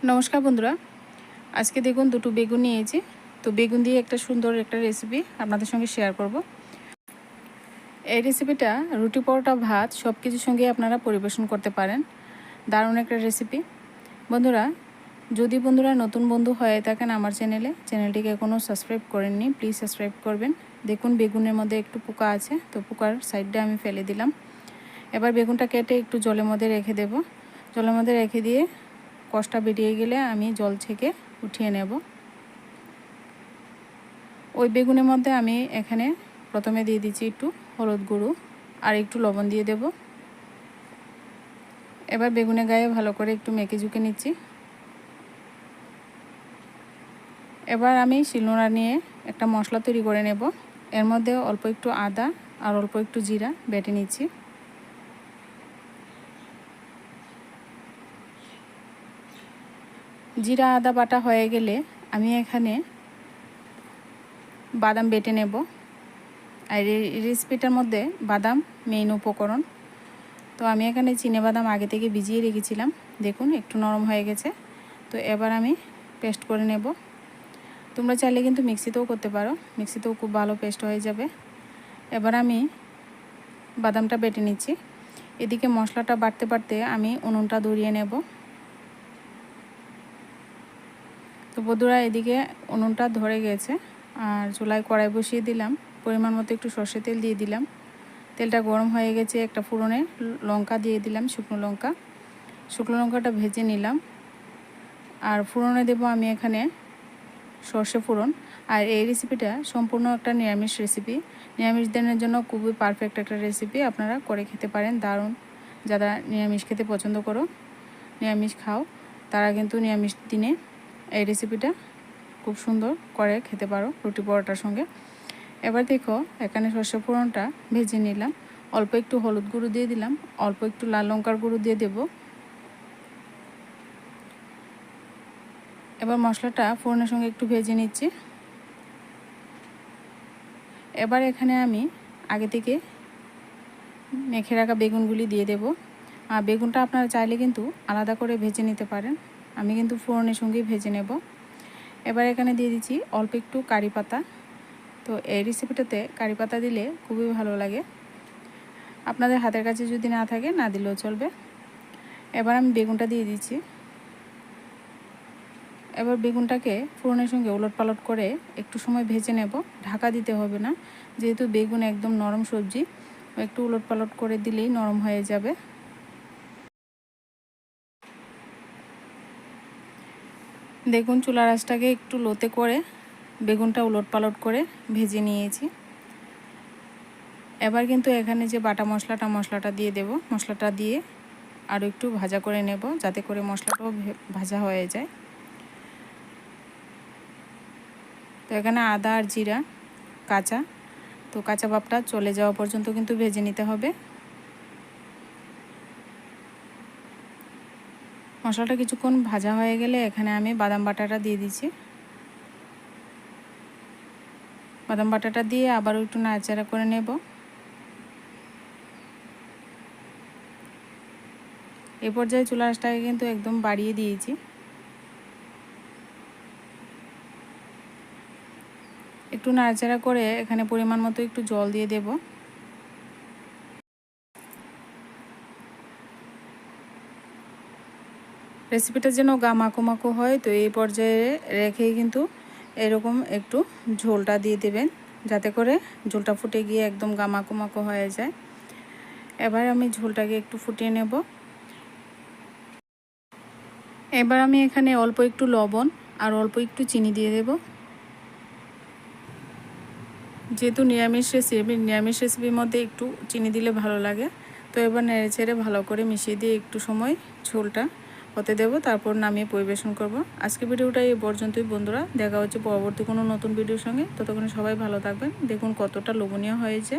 নমস্কার বন্ধুরা, আজকে দেখুন দুটো বেগুন নিয়েছি। তো বেগুন দিয়ে একটা সুন্দর একটা রেসিপি আপনাদের সঙ্গে শেয়ার করব। এই রেসিপিটা রুটি, পরোটা, ভাত সব কিছুর সঙ্গে আপনারা পরিবেশন করতে পারেন। দারুণ একটা রেসিপি। বন্ধুরা, যদি বন্ধুরা নতুন বন্ধু হয়ে থাকেন আমার চ্যানেলটিকে এখনও সাবস্ক্রাইব করেননি, প্লিজ সাবস্ক্রাইব করবেন। দেখুন বেগুনের মধ্যে একটু পোকা আছে, তো পোকার সাইডটা আমি ফেলে দিলাম। এবার বেগুনটা কেটে একটু জলের মধ্যে রেখে দেব। জলের মধ্যে রেখে দিয়ে কষটা বেরিয়ে গেলে আমি জল থেকে উঠিয়ে নেব। ওই বেগুনের মধ্যে আমি এখানে প্রথমে দিয়ে দিচ্ছি একটু হলুদ গুঁড়ো আর একটু লবণ দিয়ে দেব। এবার বেগুনের গায়ে ভালো করে একটু মেখে ঝুঁকে নিচ্ছি। এবার আমি শিলনোড়া নিয়ে একটা মশলা তৈরি করে নেব। এর মধ্যে অল্প একটু আদা আর অল্প একটু জিরা বেটে নিচ্ছি। জিরা আদা বাটা হয়ে গেলে আমি এখানে বাদাম বেটে নেব। আর এই রেসিপিটার মধ্যে বাদাম মেইন উপকরণ। তো আমি এখানে চিনেবাদাম আগে থেকে ভিজিয়ে রেখেছিলাম, দেখুন একটু নরম হয়ে গেছে। তো এবার আমি পেস্ট করে নেব। তোমরা চাইলে কিন্তু মিক্সিতেও করতে পারো, মিক্সিতেও খুব ভালো পেস্ট হয়ে যাবে। এবার আমি বাদামটা বেটে নিচ্ছি। এদিকে মশলাটা বাটতে বাটতে আমি উনুনটা ধরিয়ে নেব। তো বন্ধুরা, এদিকে উনুনটা ধরে গেছে আর চুলায় কড়াই বসিয়ে দিলাম। পরিমাণ মতো একটু সর্ষে তেল দিয়ে দিলাম। তেলটা গরম হয়ে গেছে, একটা ফোড়নে লঙ্কা দিয়ে দিলাম, শুকনো লঙ্কাটা ভেজে নিলাম। আর ফোড়নে দেব আমি এখানে সর্ষে ফোড়ন। আর এই রেসিপিটা সম্পূর্ণ একটা নিরামিষ রেসিপি। নিরামিষ দিনের জন্য খুবই পারফেক্ট একটা রেসিপি, আপনারা করে খেতে পারেন দারুণ। যারা নিরামিষ খেতে পছন্দ করো, নিরামিষ খাও, তারা কিন্তু নিরামিষ দিনে এই রেসিপিটা খুব সুন্দর করে খেতে পারো রুটি পরোটার সঙ্গে। এবার দেখো এখানে সর্ষে ফোড়নটা ভেজে নিলাম। অল্প একটু হলুদ গুঁড়ো দিয়ে দিলাম, অল্প একটু লাল লঙ্কার গুঁড়ো দিয়ে দেব। এবার মশলাটা ফোড়নের সঙ্গে একটু ভেজে নিচ্ছি। এবার এখানে আমি আগে থেকে মেখে রাখা বেগুনগুলি দিয়ে দেব। আর বেগুনটা আপনারা চাইলে কিন্তু আলাদা করে ভেজে নিতে পারেন, আমি কিন্তু ফোড়নের সঙ্গেই ভেজে নেব। এবার এখানে দিয়ে দিচ্ছি অল্প একটু কারি পাতা। তো এই রেসিপিটাতে কারি পাতা দিলে খুবই ভালো লাগে, আপনাদের হাতের কাছে যদি না থাকে না দিলেও চলবে। এবার আমি বেগুনটা দিয়ে দিচ্ছি। এবার বেগুনটাকে ফোড়নের সঙ্গে উলটপালট করে একটু সময় ভেজে নেব। ঢাকা দিতে হবে না, যেহেতু বেগুন একদম নরম সবজি, একটু উলটপালট করে দিলেই নরম হয়ে যাবে। দেখুন চুলার আঁচটাকে একটু লোতে করে বেগুনটা উলটপালট করে ভেজে নিয়েছি। এবার কিন্তু এখানে যে বাটা মশলাটা দিয়ে দেব। মশলাটা দিয়ে আরও একটু ভাজা করে নেব, যাতে করে মশলাটাও ভাজা হয়ে যায়। তো এখানে আদা আর জিরা কাঁচা ভাবটা চলে যাওয়া পর্যন্ত কিন্তু ভেজে নিতে হবে। মশলাটা কিছুক্ষণ ভাজা হয়ে গেলে এখানে আমি বাদাম বাটাটা দিয়ে দিচ্ছি। বাদাম বাটাটা দিয়ে আবারও একটু নাড়াচাড়া করে নেব। এই পর্যায়ে চুলার আঁচটাকে কিন্তু একদম বাড়িয়ে দিয়েছি। একটু নাড়াচাড়া করে এখানে পরিমাণ মতো একটু জল দিয়ে দেব। রেসিপিটা যেন মাখো হয়, তো এই পর্যায়ে রেখেই কিন্তু এরকম একটু ঝোলটা দিয়ে দেবেন, যাতে করে ঝোলটা ফুটে গিয়ে একদম মাখো হয়ে যায়। এবার আমি ঝোলটাকে একটু ফুটিয়ে নেব। এবার আমি এখানে অল্প একটু লবণ আর অল্প একটু চিনি দিয়ে দেব। যেহেতু নিরামিষ রেসিপির মধ্যে একটু চিনি দিলে ভালো লাগে। তো এবার নেড়ে চেড়ে ভালো করে মিশিয়ে দিয়ে একটু সময় ঝোলটা হতে দেব, তারপর নামিয়ে পরিবেশন করব। আজকে ভিডিওটা এই পর্যন্তই বন্ধুরা, দেখা হচ্ছে পরবর্তী কোনো নতুন ভিডিওর সঙ্গে। ততক্ষণে সবাই ভালো থাকবেন। দেখুন কতটা লোভনীয় হয়েছে।